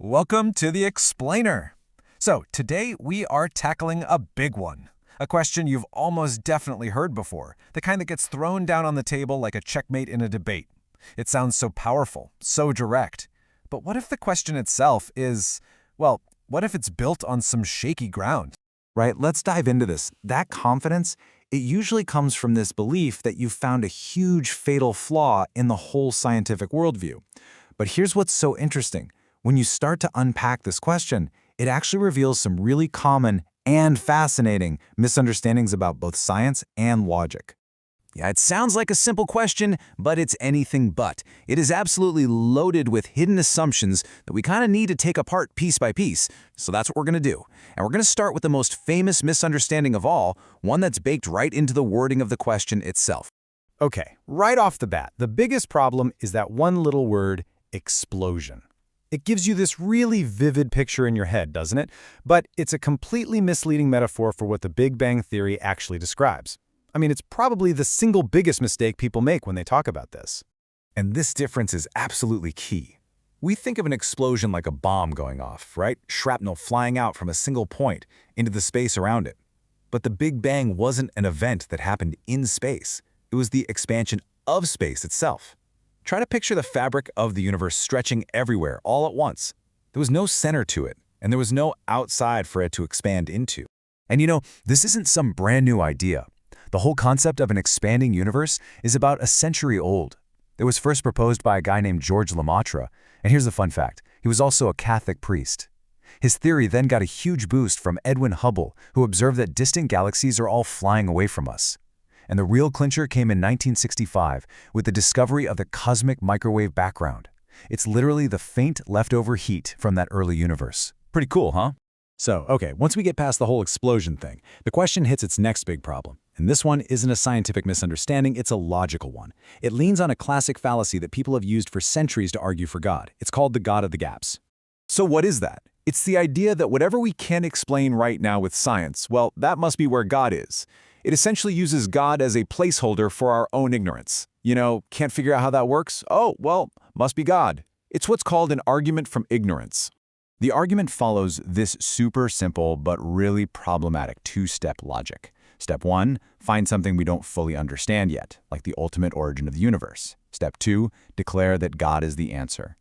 Welcome to the Explainer. So today we are tackling a big one. A question you've almost definitely heard before, the kind that gets thrown down on the table like a checkmate in a debate. It sounds so powerful, so direct. But what if the question itself is, well, what if it's built on some shaky ground? Right, let's dive into this. That confidence, it usually comes from this belief that you've found a huge fatal flaw in the whole scientific worldview. But here's what's so interesting. When you start to unpack this question, it actually reveals some really common and fascinating misunderstandings about both science and logic. Yeah, it sounds like a simple question, but it's anything but. It is absolutely loaded with hidden assumptions that we kind of need to take apart piece by piece. So that's what we're going to do. And we're going to start with the most famous misunderstanding of all, one that's baked right into the wording of the question itself. Okay, right off the bat, the biggest problem is that one little word, explosion. It gives you this really vivid picture in your head, doesn't it? But it's a completely misleading metaphor for what the Big Bang Theory actually describes. I mean, it's probably the single biggest mistake people make when they talk about this. And this difference is absolutely key. We think of an explosion like a bomb going off, right? Shrapnel flying out from a single point into the space around it. But the Big Bang wasn't an event that happened in space. It was the expansion of space itself. Try to picture the fabric of the universe stretching everywhere all at once. There was no center to it, and there was no outside for it to expand into. And you know, this isn't some brand new idea. The whole concept of an expanding universe is about a century old. It was first proposed by a guy named George Lemaitre, and here's the fun fact. He was also a Catholic priest. His theory then got a huge boost from Edwin Hubble, who observed that distant galaxies are all flying away from us. And the real clincher came in 1965 with the discovery of the cosmic microwave background. It's literally the faint leftover heat from that early universe. Pretty cool, huh? So, okay, once we get past the whole explosion thing, the question hits its next big problem. And this one isn't a scientific misunderstanding, it's a logical one. It leans on a classic fallacy that people have used for centuries to argue for God. It's called the God of the gaps. So what is that? It's the idea that whatever we can't explain right now with science, well, that must be where God is. It essentially uses God as a placeholder for our own ignorance. You know, can't figure out how that works? Oh, well, must be God. It's what's called an argument from ignorance. The argument follows this super simple but really problematic two-step logic. Step 1, find something we don't fully understand yet, like the ultimate origin of the universe. Step 2, declare that God is the answer.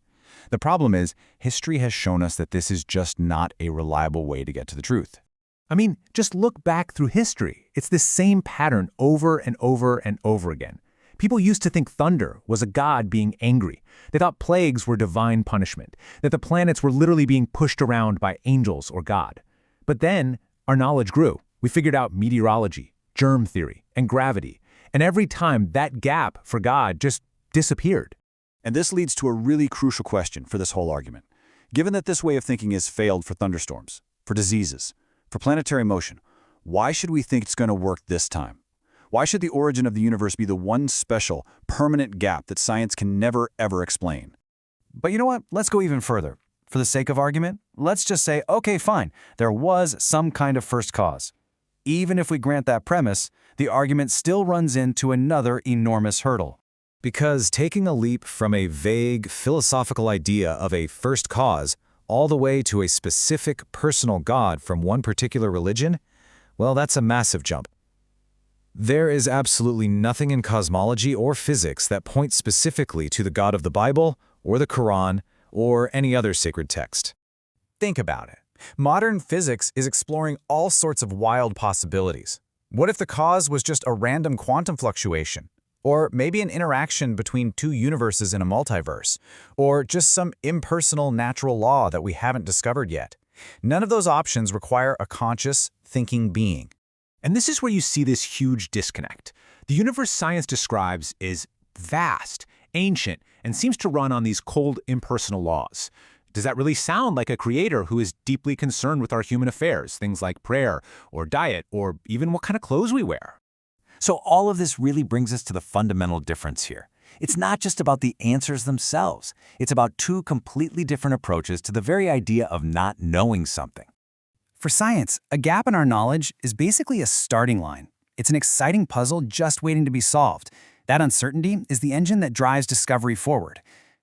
The problem is, history has shown us that this is just not a reliable way to get to the truth. I mean, just look back through history. It's this same pattern over and over and over again. People used to think thunder was a god being angry. They thought plagues were divine punishment, that the planets were literally being pushed around by angels or God. But then our knowledge grew. We figured out meteorology, germ theory, and gravity. And every time that gap for God just disappeared. And this leads to a really crucial question for this whole argument. Given that this way of thinking has failed for thunderstorms, for diseases, for planetary motion, why should we think it's going to work this time? Why should the origin of the universe be the one special, permanent gap that science can never, ever explain? But you know what? Let's go even further. For the sake of argument, let's just say, okay, fine, there was some kind of first cause. Even if we grant that premise, the argument still runs into another enormous hurdle. Because taking a leap from a vague, philosophical idea of a first cause all the way to a specific personal God from one particular religion, well, that's a massive jump. There is absolutely nothing in cosmology or physics that points specifically to the God of the Bible or the Quran or any other sacred text. Think about it. Modern physics is exploring all sorts of wild possibilities. What if the cause was just a random quantum fluctuation? Or maybe an interaction between two universes in a multiverse, or just some impersonal natural law that we haven't discovered yet. None of those options require a conscious, thinking being. And this is where you see this huge disconnect. The universe science describes is vast, ancient, and seems to run on these cold, impersonal laws. Does that really sound like a creator who is deeply concerned with our human affairs, things like prayer, or diet, or even what kind of clothes we wear? So all of this really brings us to the fundamental difference here. It's not just about the answers themselves. It's about two completely different approaches to the very idea of not knowing something. For science, a gap in our knowledge is basically a starting line. It's an exciting puzzle just waiting to be solved. That uncertainty is the engine that drives discovery forward.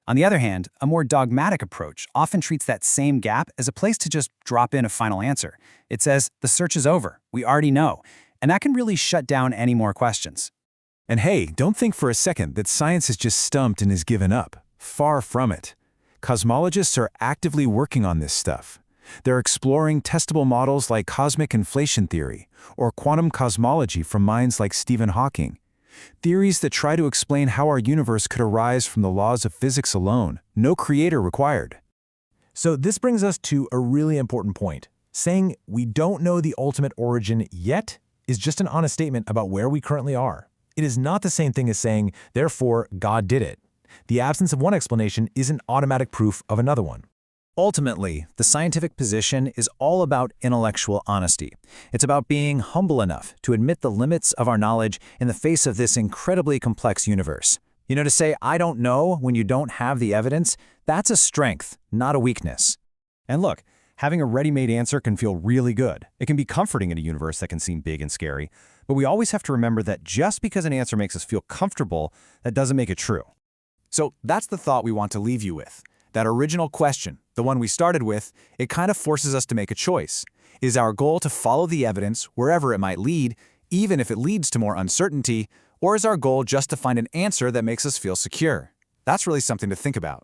On the other hand, a more dogmatic approach often treats that same gap as a place to just drop in a final answer. It says, the search is over, we already know, and that can really shut down any more questions. And hey, don't think for a second that science is just stumped and is given up. Far from it. Cosmologists are actively working on this stuff. They're exploring testable models like cosmic inflation theory or quantum cosmology from minds like Stephen Hawking. Theories that try to explain how our universe could arise from the laws of physics alone, no creator required. So this brings us to a really important point. Saying we don't know the ultimate origin yet is just an honest statement about where we currently are. It is not the same thing as saying, therefore, God did it. The absence of one explanation isn't automatic proof of another one. Ultimately, the scientific position is all about intellectual honesty. It's about being humble enough to admit the limits of our knowledge in the face of this incredibly complex universe. You know, to say, I don't know when you don't have the evidence, that's a strength, not a weakness. And look, having a ready-made answer can feel really good. It can be comforting in a universe that can seem big and scary. But we always have to remember that just because an answer makes us feel comfortable, that doesn't make it true. So that's the thought we want to leave you with. That original question, the one we started with, it kind of forces us to make a choice. Is our goal to follow the evidence wherever it might lead, even if it leads to more uncertainty, or is our goal just to find an answer that makes us feel secure? That's really something to think about.